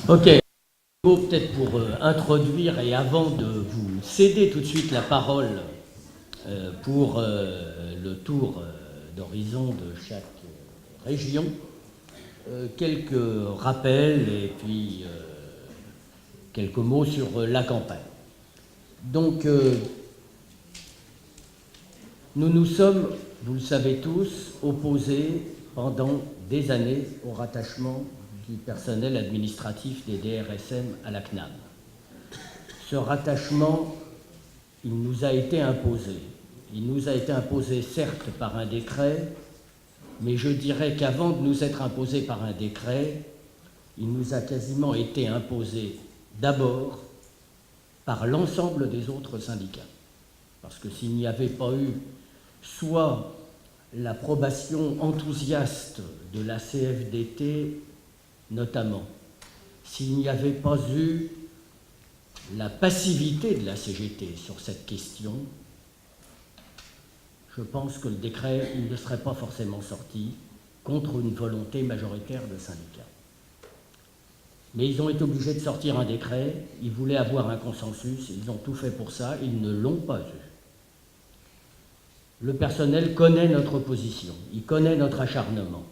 Ok, peut-être pour introduire et avant de vous céder tout de suite la parole pour le tour d'horizon de chaque région, quelques rappels et puis quelques mots sur la campagne. Donc, nous nous sommes, vous le savez tous, opposés pendant des années au rattachement du personnel administratif des DRSM à la CNAM. Ce rattachement, il nous a été imposé. Il nous a été imposé certes par un décret, mais je dirais qu'avant de nous être imposé par un décret, il nous a quasiment été imposé d'abord par l'ensemble des autres syndicats. Parce que s'il n'y avait pas eu soit l'approbation enthousiaste de la CFDT notamment, s'il n'y avait pas eu la passivité de la CGT sur cette question, je pense que le décret ne serait pas forcément sorti contre une volonté majoritaire de syndicats. Mais ils ont été obligés de sortir un décret, ils voulaient avoir un consensus, ils ont tout fait pour ça, ils ne l'ont pas eu. Le personnel connaît notre position, il connaît notre acharnement.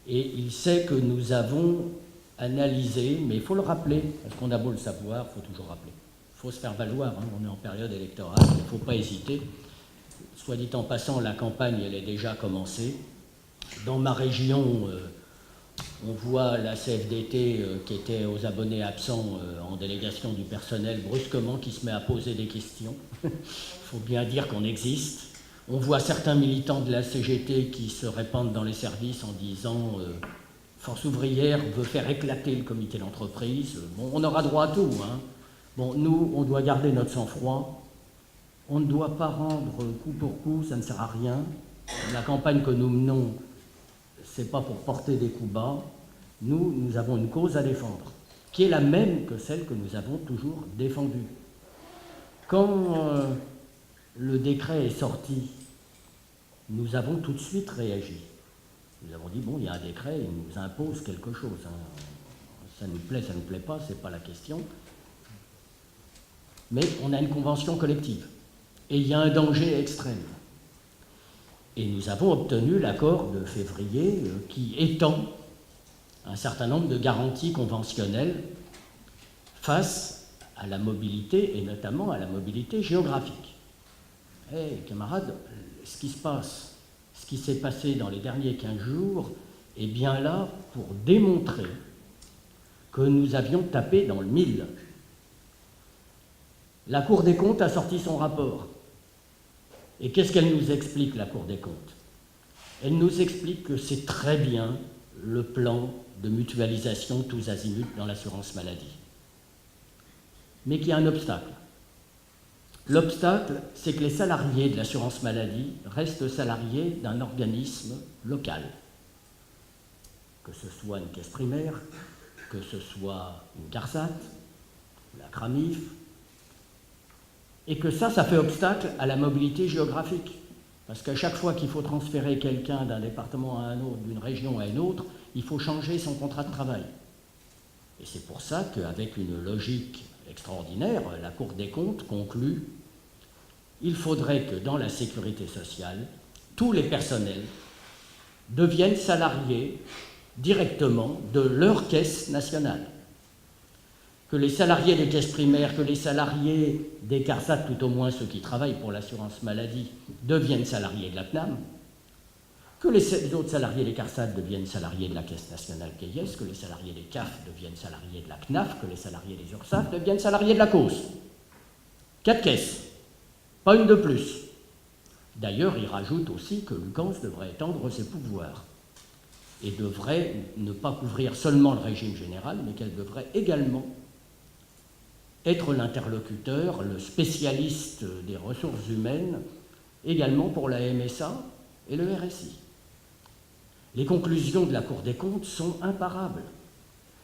Et il sait que nous avons analysé, mais il faut le rappeler, parce qu'on a beau le savoir, il faut toujours rappeler. Il faut se faire valoir, hein, on est en période électorale, il ne faut pas hésiter. Soit dit en passant, la campagne, elle est déjà commencée. Dans ma région, on voit la CFDT qui était aux abonnés absents en délégation du personnel brusquement qui se met à poser des questions. Il faut bien dire qu'on existe. On voit certains militants de la CGT qui se répandent dans les services en disant Force ouvrière veut faire éclater le comité d'entreprise. Bon, on aura droit à tout. Hein. Bon, nous, on doit garder notre sang-froid. On ne doit pas rendre coup pour coup, ça ne sert à rien. La campagne que nous menons, ce n'est pas pour porter des coups bas. Nous avons une cause à défendre, qui est la même que celle que nous avons toujours défendue. Quand le décret est sorti, nous avons tout de suite réagi. Nous avons dit, bon, il y a un décret, il nous impose quelque chose. Hein. Ça nous plaît, ça ne nous plaît pas, ce n'est pas la question. Mais on a une convention collective. Et il y a un danger extrême. Et nous avons obtenu l'accord de février qui étend un certain nombre de garanties conventionnelles face à la mobilité, et notamment à la mobilité géographique. Camarades, ce qui se passe, ce qui s'est passé dans les derniers 15 jours, est bien là pour démontrer que nous avions tapé dans le mille. La Cour des comptes a sorti son rapport. Et qu'est-ce qu'elle nous explique, la Cour des comptes? Elle nous explique que c'est très bien le plan de mutualisation tous azimuts dans l'assurance maladie. Mais qu'il y a un obstacle. L'obstacle, c'est que les salariés de l'assurance maladie restent salariés d'un organisme local. Que ce soit une caisse primaire, que ce soit une CARSAT, la CRAMIF, et que ça fait obstacle à la mobilité géographique. Parce qu'à chaque fois qu'il faut transférer quelqu'un d'un département à un autre, d'une région à une autre, il faut changer son contrat de travail. Et c'est pour ça qu'avec une logique extraordinaire, la Cour des comptes conclut il faudrait que dans la sécurité sociale, tous les personnels deviennent salariés directement de leur caisse nationale. Que les salariés des caisses primaires, que les salariés des CARSAT, tout au moins ceux qui travaillent pour l'assurance maladie, deviennent salariés de la CNAM, que les autres salariés des CARSAT deviennent salariés de la Caisse nationale vieillesse, que les salariés des CAF deviennent salariés de la CNAF, que les salariés des URSSAF deviennent salariés de la COS. 4 caisses, pas une de plus. D'ailleurs, il rajoute aussi que l'UCANS devrait étendre ses pouvoirs et devrait ne pas couvrir seulement le régime général, mais qu'elle devrait également être l'interlocuteur, le spécialiste des ressources humaines, également pour la MSA et le RSI. Les conclusions de la Cour des comptes sont imparables.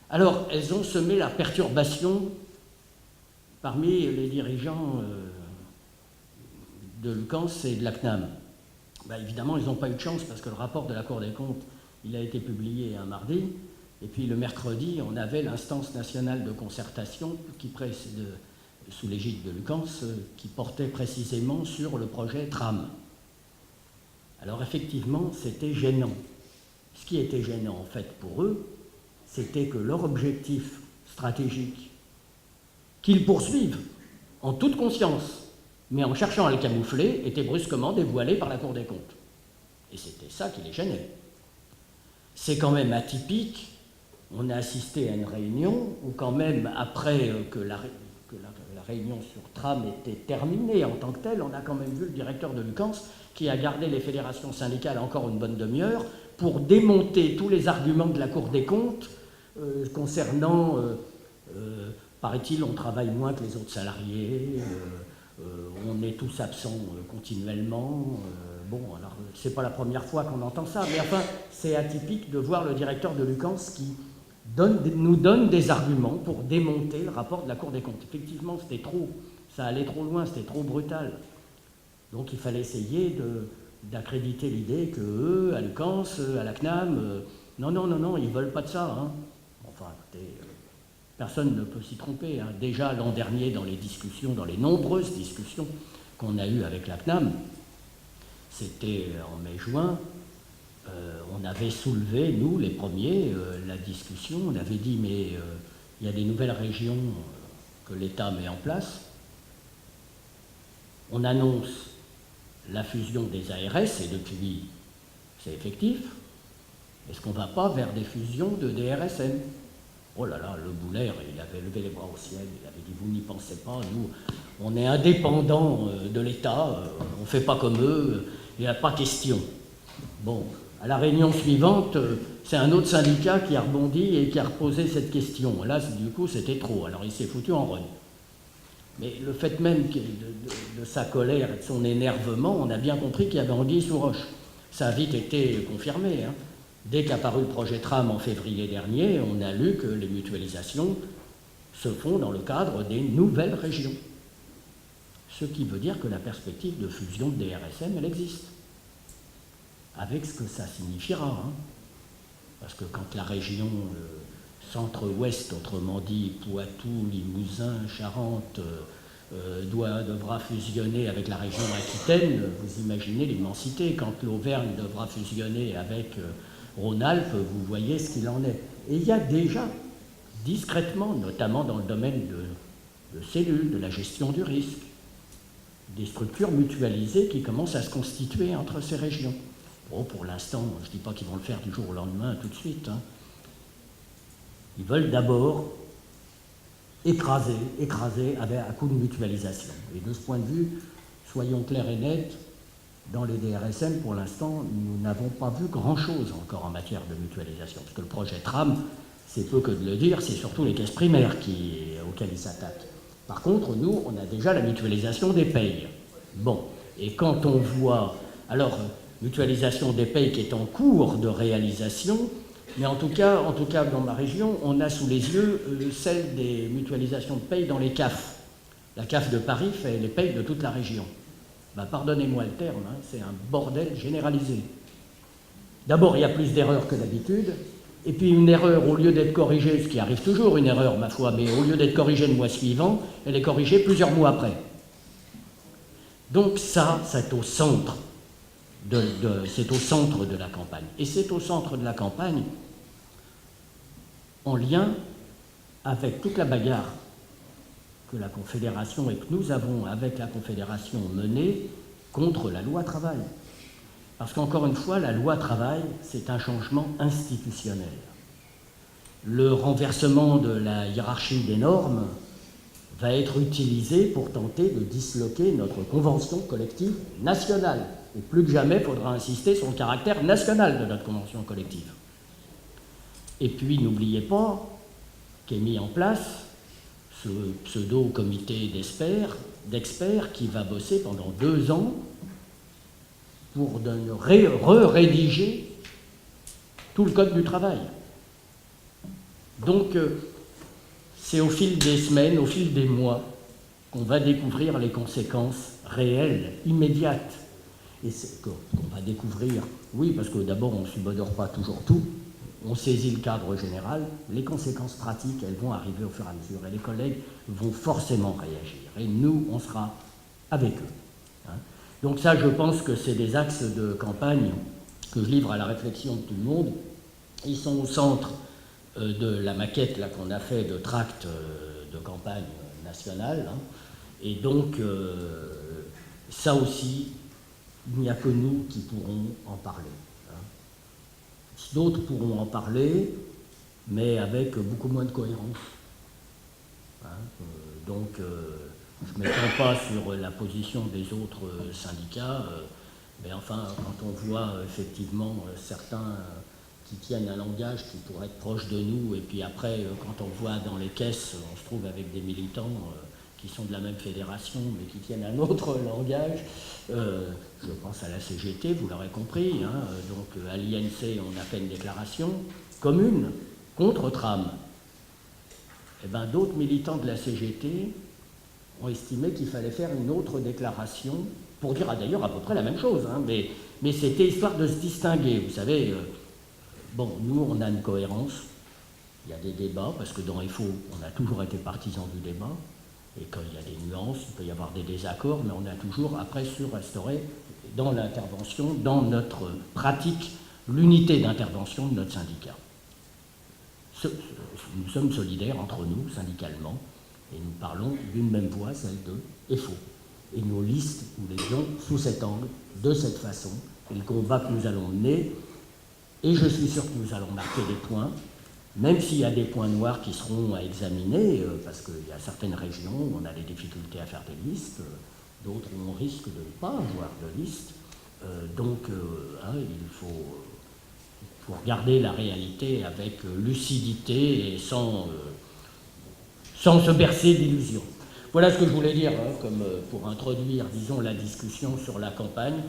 Alors, elles ont semé la perturbation parmi les dirigeants de l'UCANS et de la CNAM. Évidemment, ils n'ont pas eu de chance parce que le rapport de la Cour des comptes, il a été publié un mardi, Et puis le mercredi, on avait l'instance nationale de concertation sous l'égide de Lucans, qui portait précisément sur le projet tram. Alors effectivement, c'était gênant. Ce qui était gênant en fait pour eux, c'était que leur objectif stratégique, qu'ils poursuivent en toute conscience, mais en cherchant à le camoufler, était brusquement dévoilé par la Cour des comptes. Et c'était ça qui les gênait. C'est quand même atypique. On a assisté à une réunion où quand même, après que la réunion sur tram était terminée en tant que telle, on a quand même vu le directeur de Lucans qui a gardé les fédérations syndicales encore une bonne demi-heure pour démonter tous les arguments de la Cour des comptes concernant, paraît-il, on travaille moins que les autres salariés, on est tous absents continuellement. Bon, alors, c'est pas la première fois qu'on entend ça, mais enfin, c'est atypique de voir le directeur de Lucans qui nous donne des arguments pour démonter le rapport de la Cour des comptes. Effectivement, c'était trop, ça allait trop loin, c'était trop brutal. Donc il fallait essayer d'accréditer l'idée que eux, à Lucans, à la CNAM, non, ils ne veulent pas de ça. Hein. Enfin, écoutez, personne ne peut s'y tromper. Hein. Déjà l'an dernier, dans les nombreuses discussions qu'on a eues avec la CNAM, c'était en mai-juin, on avait soulevé, nous, les premiers, la discussion. On avait dit, mais il y a des nouvelles régions que l'État met en place. On annonce la fusion des ARS, et depuis, c'est effectif. Est-ce qu'on ne va pas vers des fusions de DRSM? Oh là là, le Boulère, il avait levé les bras au ciel, il avait dit, vous n'y pensez pas, nous, on est indépendants de l'État, on ne fait pas comme eux, il n'y a pas question. Bon, à la réunion suivante, c'est un autre syndicat qui a rebondi et qui a reposé cette question. Là, du coup, c'était trop. Alors, il s'est foutu en rogne. Mais le fait même de sa colère et de son énervement, on a bien compris qu'il y avait anguille sous roche. Ça a vite été confirmé. Hein. Dès qu'apparu le projet tram en février dernier, on a lu que les mutualisations se font dans le cadre des nouvelles régions. Ce qui veut dire que la perspective de fusion de DRSM, elle existe. Avec ce que ça signifiera. Hein. Parce que quand la région centre-ouest, autrement dit Poitou, Limousin, Charente, devra fusionner avec la région Aquitaine, vous imaginez l'immensité. Quand l'Auvergne devra fusionner avec Rhône-Alpes, vous voyez ce qu'il en est. Et il y a déjà, discrètement, notamment dans le domaine de cellules, de la gestion du risque, des structures mutualisées qui commencent à se constituer entre ces régions. Bon, pour l'instant, je ne dis pas qu'ils vont le faire du jour au lendemain, tout de suite. Hein. Ils veulent d'abord écraser à coup de mutualisation. Et de ce point de vue, soyons clairs et nets, dans les DRSM, pour l'instant, nous n'avons pas vu grand-chose encore en matière de mutualisation. Parce que le projet tram, c'est peu que de le dire, c'est surtout les caisses primaires auxquelles ils s'attaquent. Par contre, nous, on a déjà la mutualisation des payes. Bon, et quand on voit... Alors, mutualisation des payes qui est en cours de réalisation, mais en tout cas dans ma région, on a sous les yeux celle des mutualisations de payes dans les CAF. La CAF de Paris fait les payes de toute la région. Ben, pardonnez-moi le terme, hein, c'est un bordel généralisé. D'abord, il y a plus d'erreurs que d'habitude, et puis une erreur, au lieu d'être corrigée, ce qui arrive toujours, une erreur, ma foi, mais au lieu d'être corrigée le mois suivant, elle est corrigée plusieurs mois après. Donc ça, c'est au centre. C'est au centre de la campagne. Et c'est au centre de la campagne en lien avec toute la bagarre que la Confédération et que nous avons avec la Confédération menée contre la loi travail. Parce qu'encore une fois, la loi travail, c'est un changement institutionnel. Le renversement de la hiérarchie des normes va être utilisé pour tenter de disloquer notre convention collective nationale. Et plus que jamais, il faudra insister sur le caractère national de notre convention collective. Et puis, n'oubliez pas qu'est mis en place ce pseudo-comité d'experts qui va bosser pendant 2 ans pour rédiger tout le code du travail. Donc, c'est au fil des semaines, au fil des mois, qu'on va découvrir les conséquences réelles, immédiates. Et qu'on va découvrir, oui, parce que d'abord, on ne subodore pas toujours tout, on saisit le cadre général, les conséquences pratiques, elles vont arriver au fur et à mesure. Et les collègues vont forcément réagir. Et nous, on sera avec eux. Hein. Donc ça, je pense que c'est des axes de campagne que je livre à la réflexion de tout le monde. Ils sont au centre de la maquette là, qu'on a fait de tract de campagne nationale. Hein. Et donc, ça aussi, il n'y a que nous qui pourrons en parler. D'autres pourront en parler, mais avec beaucoup moins de cohérence. Hein, donc, je ne m'étends pas sur la position des autres syndicats, mais enfin, quand on voit effectivement certains qui tiennent un langage qui pourrait être proche de nous, et puis après, quand on voit dans les caisses, on se trouve avec des militants qui sont de la même fédération, mais qui tiennent un autre langage. Je pense à la CGT, vous l'aurez compris. Hein, donc à l'INC, on a fait une déclaration commune contre Tram. Et bien d'autres militants de la CGT ont estimé qu'il fallait faire une autre déclaration, pour dire d'ailleurs à peu près la même chose, hein, mais c'était histoire de se distinguer. Vous savez, bon, nous on a une cohérence, il y a des débats, parce que dans FO, on a toujours été partisans du débat. Et quand il y a des nuances, il peut y avoir des désaccords, mais on a toujours après su restaurer dans l'intervention, dans notre pratique, l'unité d'intervention de notre syndicat. Nous sommes solidaires entre nous, syndicalement, et nous parlons d'une même voix, celle de FO. Et nos listes, nous les faisons sous cet angle, de cette façon, et le combat que nous allons mener, et je suis sûr que nous allons marquer des points, même s'il y a des points noirs qui seront à examiner, parce qu'il y a certaines régions où on a des difficultés à faire des listes, d'autres où on risque de ne pas avoir de liste. Hein, il faut regarder la réalité avec lucidité et sans se bercer d'illusions. Voilà ce que je voulais dire, hein, comme pour introduire, disons, la discussion sur la campagne.